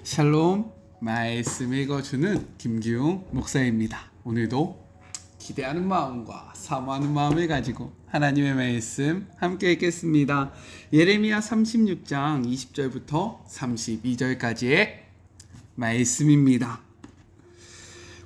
샬롬, 말씀 읽어주는 김기웅 목사입니다. 오늘도 기대하는 마음과 사모하는 마음을 가지고 하나님의 말씀 함께 읽겠습니다. 예레미야 36장 20절부터 32절까지의 말씀입니다.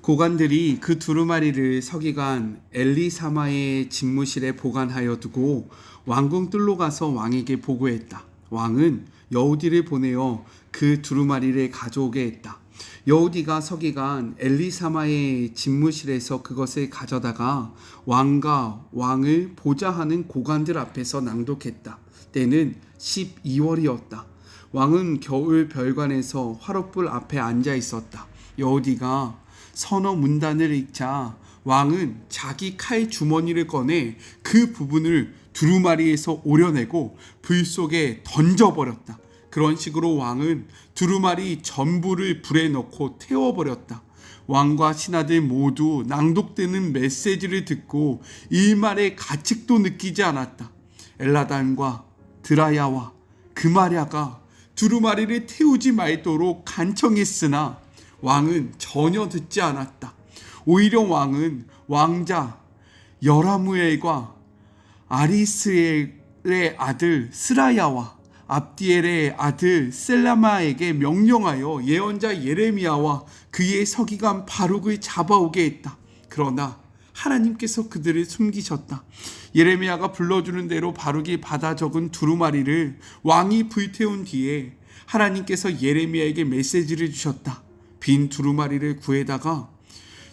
고관들이 그 두루마리를 서기관 엘리사마의 집무실에 보관하여 두고 왕궁 뜰로 가서 왕에게 보고했다. 왕은 여우디를 보내어 그 두루마리를 가져오게 했다. 여우디가 서기관 엘리사마의 집무실에서 그것을 가져다가 왕과 왕을 보좌하는 고관들 앞에서 낭독했다. 때는 12월이었다. 왕은 겨울 별관에서 화롯불 앞에 앉아 있었다. 여우디가 선어 문단을 읽자 왕은 자기 칼 주머니를 꺼내 그 부분을 두루마리에서 오려내고 불 속에 던져버렸다. 그런 식으로 왕은 두루마리 전부를 불에 넣고 태워버렸다. 왕과 신하들 모두 낭독되는 메시지를 듣고 일말의 가책도 느끼지 않았다. 엘라단과 드라야와 그마랴가 두루마리를 태우지 말도록 간청했으나 왕은 전혀 듣지 않았다. 오히려 왕은 왕자 여라무엘과 아리스엘의 아들 스라야와 압디엘의 아들 셀라마에게 명령하여 예언자 예레미야와 그의 서기관 바룩을 잡아오게 했다. 그러나 하나님께서 그들을 숨기셨다. 예레미야가 불러주는 대로 바룩이 받아 적은 두루마리를 왕이 불태운 뒤에 하나님께서 예레미야에게 메시지를 주셨다. 빈 두루마리를 구해다가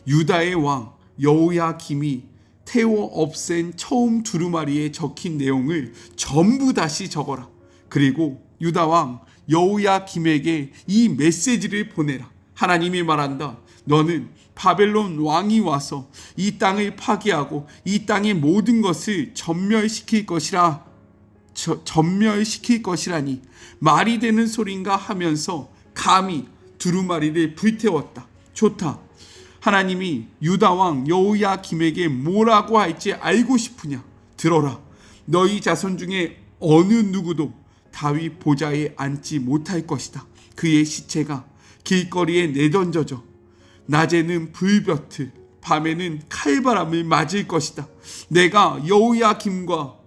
유다의 왕 여호야김이 태워 없앤 처음 두루마리에 적힌 내용을 전부 다시 적어라. 그리고 유다왕 여호야김에게 이 메시지를 보내라. 하나님이 말한다. 너는 바벨론 왕이 와서 이 땅을 파괴하고 이 땅의 모든 것을 전멸시킬 것이라니 말이 되는 소린가 하면서 감히 두루마리를 불태웠다. 좋다. 하나님이 유다왕 여호야김에게 뭐라고 할지 알고 싶으냐? 들어라. 너희 자손 중에 어느 누구도 다윗 보좌에 앉지 못할 것이다. 그의 시체가 길거리에 내던져져 낮에는 불볕을 밤에는 칼바람을 맞을 것이다. 내가 여호야김과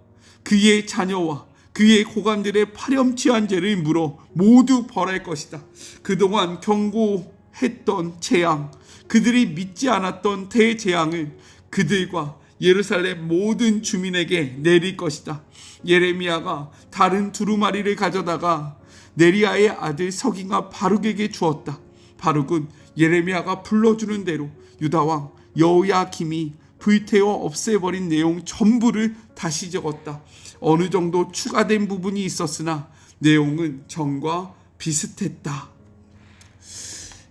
그의 자녀와 그의 고관들의 파렴치한 죄를 물어 모두 벌할 것이다. 그동안 경고했던 재앙, 그들이 믿지 않았던 대재앙을 그들과 예루살렘 모든 주민에게 내릴 것이다. 예레미야가 다른 두루마리를 가져다가 네리야의 아들 서기관 바룩에게 주었다. 바룩은 예레미야가 불러주는 대로 유다왕 여호야김이 불태워 없애버린 내용 전부를 다시 적었다. 어느 정도 추가된 부분이 있었으나 내용은 전과 비슷했다.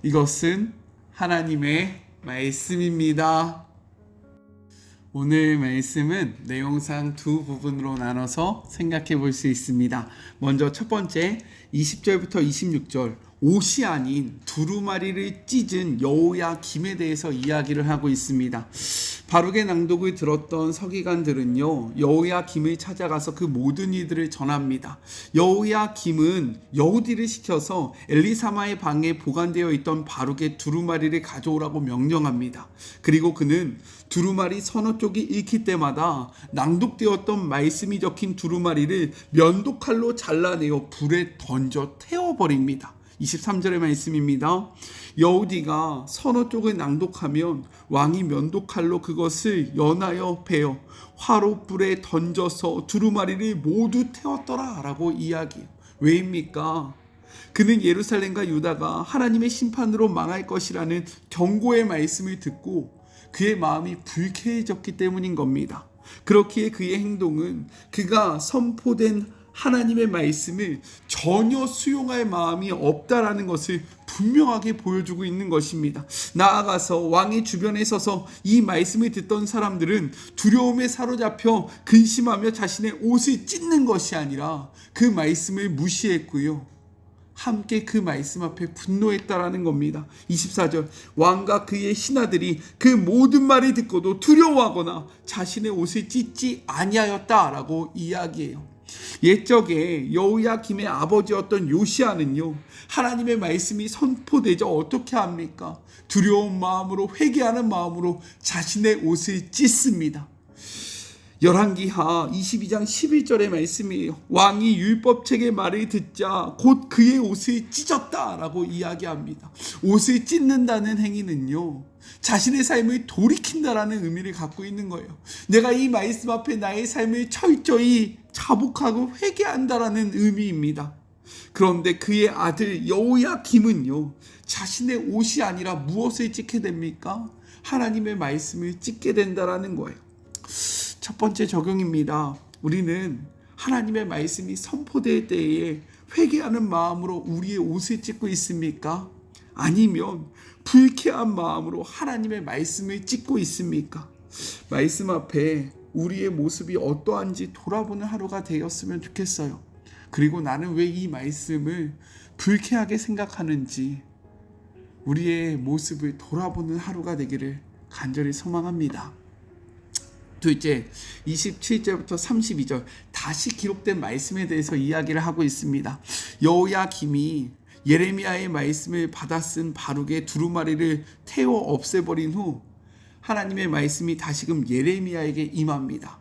이것은 하나님의 말씀입니다. 오늘 말씀은 내용상 두 부분으로 나눠서 생각해 볼 수 있습니다. 먼저 첫 번째 20절부터 26절 옷이 아닌 두루마리를 찢은 여호야김에 대해서 이야기를 하고 있습니다. 바룩의 낭독을 들었던 서기관들은요, 여호야김을 찾아가서 그 모든 일들을 전합니다. 여호야김은 여우디를 시켜서 엘리사마의 방에 보관되어 있던 바룩의 두루마리를 가져오라고 명령합니다. 그리고 그는 두루마리 서너 쪽이 읽힐 때마다 낭독되었던 말씀이 적힌 두루마리를 면도칼로 잘라내어 불에 던져 태워버립니다. 23절의 말씀입니다. 여우디가 서너 쪽을 낭독하면 왕이 면도칼로 그것을 연하여 베어 화롯불에 던져서 두루마리를 모두 태웠더라 라고 이야기해요. 왜입니까? 그는 예루살렘과 유다가 하나님의 심판으로 망할 것이라는 경고의 말씀을 듣고 그의 마음이 불쾌해졌기 때문인 겁니다. 그렇기에 그의 행동은 그가 선포된 하나님의 말씀을 전혀 수용할 마음이 없다라는 것을 분명하게 보여주고 있는 것입니다. 나아가서 왕의 주변에 서서 이 말씀을 듣던 사람들은 두려움에 사로잡혀 근심하며 자신의 옷을 찢는 것이 아니라 그 말씀을 무시했고요, 함께 그 말씀 앞에 분노했다라는 겁니다. 24절 왕과 그의 신하들이 그 모든 말을 듣고도 두려워하거나 자신의 옷을 찢지 아니하였다라고 이야기해요. 옛적에 여호야김의 아버지였던 요시야는요, 하나님의 말씀이 선포되자 어떻게 합니까? 두려운 마음으로, 회개하는 마음으로 자신의 옷을 찢습니다. 열왕기하 22장 11절의 말씀이에요. 왕이 율법책의 말을 듣자 곧 그의 옷을 찢었다라고 이야기합니다. 옷을 찢는다는 행위는요, 자신의 삶을 돌이킨다라는 의미를 갖고 있는 거예요. 내가 이 말씀 앞에 나의 삶을 철저히 자복하고 회개한다라는 의미입니다. 그런데 그의 아들 여호야김은요, 자신의 옷이 아니라 무엇을 찢게 됩니까? 하나님의 말씀을 찢게 된다라는 거예요. 첫 번째 적용입니다. 우리는 하나님의 말씀이 선포될 때에 회개하는 마음으로 우리의 옷을 찢고 있습니까? 아니면 불쾌한 마음으로 하나님의 말씀을 찢고 있습니까? 말씀 앞에 우리의 모습이 어떠한지 돌아보는 하루가 되었으면 좋겠어요. 그리고 나는 왜 이 말씀을 불쾌하게 생각하는지 우리의 모습을 돌아보는 하루가 되기를 간절히 소망합니다. 둘째, 27절부터 32절 다시 기록된 말씀에 대해서 이야기를 하고 있습니다. 여호야김이 예레미야의 말씀을 받아 쓴 바룩의 두루마리를 태워 없애버린 후 하나님의 말씀이 다시금 예레미야에게 임합니다.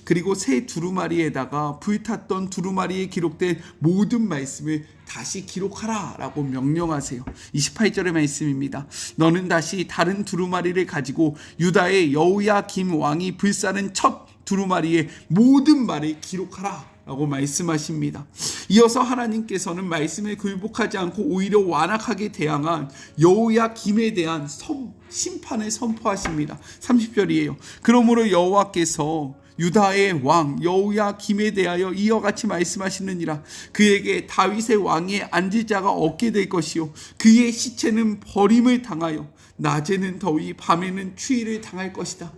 그리고 새 두루마리에다가 불탔던 두루마리에 기록된 모든 말씀을 다시 기록하라 라고 명령하세요. 28절의 말씀입니다. 너는 다시 다른 두루마리를 가지고 유다의 여호야김 왕이 불사른 첫 두루마리의 모든 말을 기록하라 라고 말씀하십니다. 이어서 하나님께서는 말씀에 굴복하지 않고 오히려 완악하게 대항한 여호야김에 대한 심판을 선포하십니다. 30절이에요. 그러므로 여호와께서 유다의 왕 여호야김에 대하여 이와 같이 말씀하시느니라. 그에게 다윗의 왕위에 앉을 자가 없게 될 것이요 그의 시체는 버림을 당하여 낮에는 더위 밤에는 추위를 당할 것이다.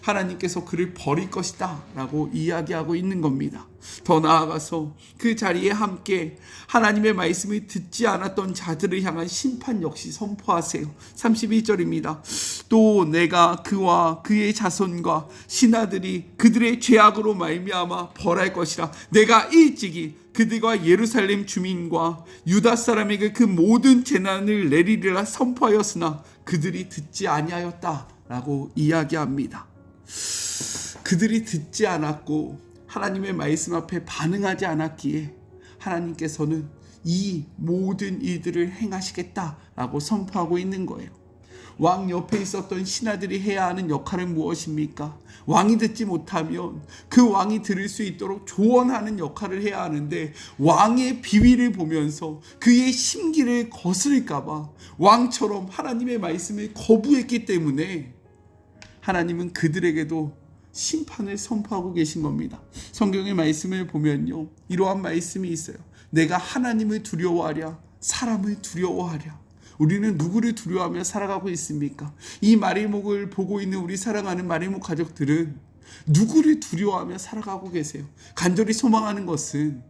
하나님께서 그를 버릴 것이다 라고 이야기하고 있는 겁니다. 더 나아가서 그 자리에 함께 하나님의 말씀을 듣지 않았던 자들을 향한 심판 역시 선포하세요. 31절입니다. 또 내가 그와 그의 자손과 신하들이 그들의 죄악으로 말미암아 벌할 것이라. 내가 일찍이 그들과 예루살렘 주민과 유다 사람에게 그 모든 재난을 내리리라 선포하였으나 그들이 듣지 아니하였다 라고 이야기합니다. 그들이 듣지 않았고 하나님의 말씀 앞에 반응하지 않았기에 하나님께서는 이 모든 일들을 행하시겠다라고 선포하고 있는 거예요. 왕 옆에 있었던 신하들이 해야 하는 역할은 무엇입니까? 왕이 듣지 못하면 그 왕이 들을 수 있도록 조언하는 역할을 해야 하는데 왕의 비위를 보면서 그의 심기를 거스를까 봐 왕처럼 하나님의 말씀을 거부했기 때문에 하나님은 그들에게도 심판을 선포하고 계신 겁니다. 성경의 말씀을 보면요, 이러한 말씀이 있어요. 내가 하나님을 두려워하랴 사람을 두려워하랴. 우리는 누구를 두려워하며 살아가고 있습니까? 이 마리목을 보고 있는 우리 사랑하는 마리목 가족들은 누구를 두려워하며 살아가고 계세요? 간절히 소망하는 것은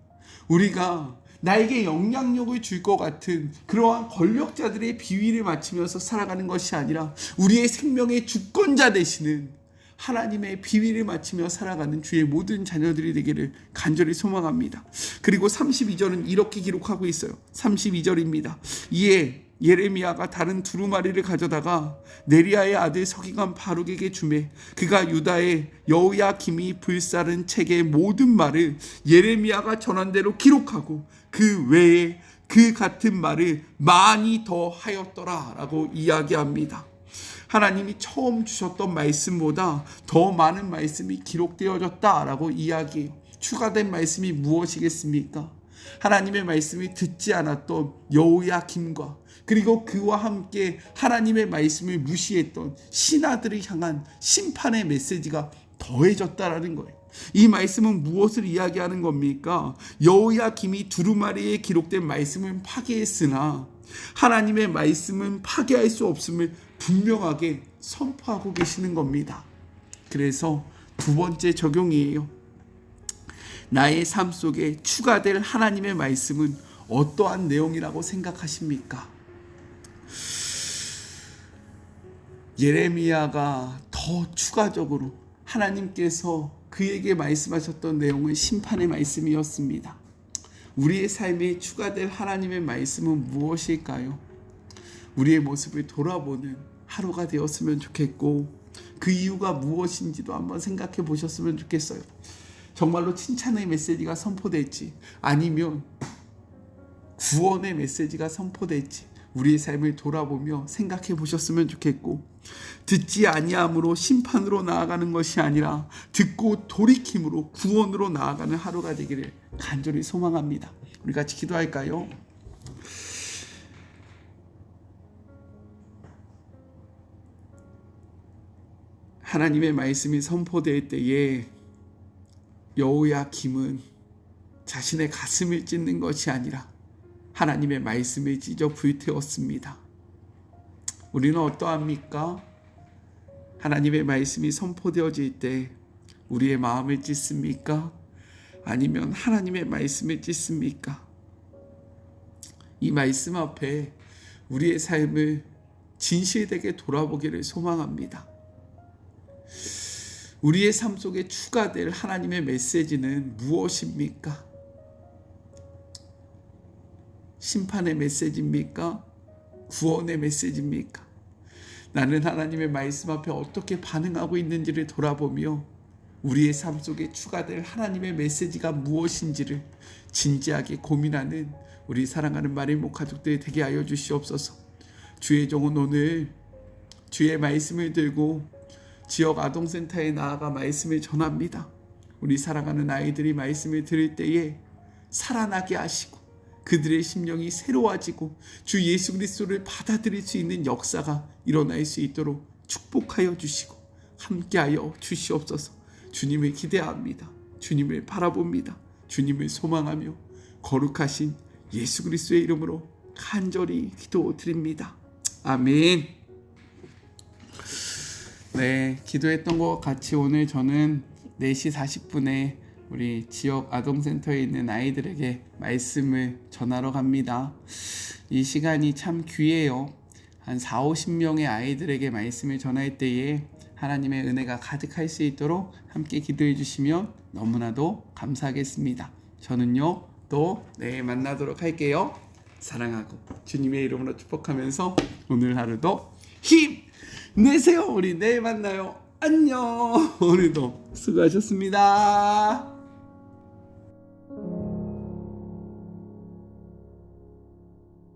우리가 나에게 영향력을 줄 것 같은 그러한 권력자들의 비위를 맞추면서 살아가는 것이 아니라 우리의 생명의 주권자 되시는 하나님의 비위를 맞추며 살아가는 주의 모든 자녀들이 되기를 간절히 소망합니다. 그리고 32절은 이렇게 기록하고 있어요. 32절입니다. 이에 예레미야가 다른 두루마리를 가져다가 네리야의 아들 서기관 바룩에게 주매 그가 유다의 여호야김이 불사른 책의 모든 말을 예레미야가 전한 대로 기록하고 그 외에 그 같은 말을 많이 더 하였더라 라고 이야기합니다. 하나님이 처음 주셨던 말씀보다 더 많은 말씀이 기록되어졌다 라고 이야기해요. 추가된 말씀이 무엇이겠습니까? 하나님의 말씀이 듣지 않았던 여호야김과 그리고 그와 함께 하나님의 말씀을 무시했던 신하들을 향한 심판의 메시지가 더해졌다라는 거예요. 이 말씀은 무엇을 이야기하는 겁니까? 여호야김이 두루마리에 기록된 말씀은 파괴했으나 하나님의 말씀은 파괴할 수 없음을 분명하게 선포하고 계시는 겁니다. 그래서 두 번째 적용이에요. 나의 삶 속에 추가될 하나님의 말씀은 어떠한 내용이라고 생각하십니까? 예레미야가 더 추가적으로 하나님께서 그에게 말씀하셨던 내용은 심판의 말씀이었습니다. 우리의 삶에 추가될 하나님의 말씀은 무엇일까요? 우리의 모습을 돌아보는 하루가 되었으면 좋겠고, 그 이유가 무엇인지도 한번 생각해 보셨으면 좋겠어요. 정말로 칭찬의 메시지가 선포될지, 아니면 구원의 메시지가 선포될지 우리의 삶을 돌아보며 생각해 보셨으면 좋겠고, 듣지 아니함으로 심판으로 나아가는 것이 아니라 듣고 돌이킴으로 구원으로 나아가는 하루가 되기를 간절히 소망합니다. 우리 같이 기도할까요? 하나님의 말씀이 선포될 때에 여호야김은 자신의 가슴을 찢는 것이 아니라 하나님의 말씀을 찢어 불태웠습니다. 우리는 어떠합니까? 하나님의 말씀이 선포되어질 때 우리의 마음을 찢습니까? 아니면 하나님의 말씀을 찢습니까? 이 말씀 앞에 우리의 삶을 진실되게 돌아보기를 소망합니다. 우리의 삶 속에 추가될 하나님의 메시지는 무엇입니까? 심판의 메시지입니까? 구원의 메시지입니까? 나는 하나님의 말씀 앞에 어떻게 반응하고 있는지를 돌아보며 우리의 삶 속에 추가될 하나님의 메시지가 무엇인지를 진지하게 고민하는 우리 사랑하는 마리모 가족들이 되게 하여 주시옵소서. 주의 종은 오늘 주의 말씀을 들고 지역 아동센터에 나아가 말씀을 전합니다. 우리 사랑하는 아이들이 말씀을 들을 때에 살아나게 하시고 그들의 심령이 새로워지고 주 예수 그리스도를 받아들일 수 있는 역사가 일어날 수 있도록 축복하여 주시고 함께하여 주시옵소서. 주님을 기대합니다. 주님을 바라봅니다. 주님을 소망하며 거룩하신 예수 그리스도의 이름으로 간절히 기도드립니다. 아멘. 네, 기도했던 것 같이 오늘 저는 4시 40분에 우리 지역 아동센터에 있는 아이들에게 말씀을 전하러 갑니다. 이 시간이 참 귀해요. 한 40-50명의 아이들에게 말씀을 전할 때에 하나님의 은혜가 가득할 수 있도록 함께 기도해 주시면 너무나도 감사하겠습니다. 저는요 또 내일 만나도록 할게요. 사랑하고 주님의 이름으로 축복하면서 오늘 하루도 힘내세요. 우리 내일 만나요. 안녕. 오늘도 수고하셨습니다.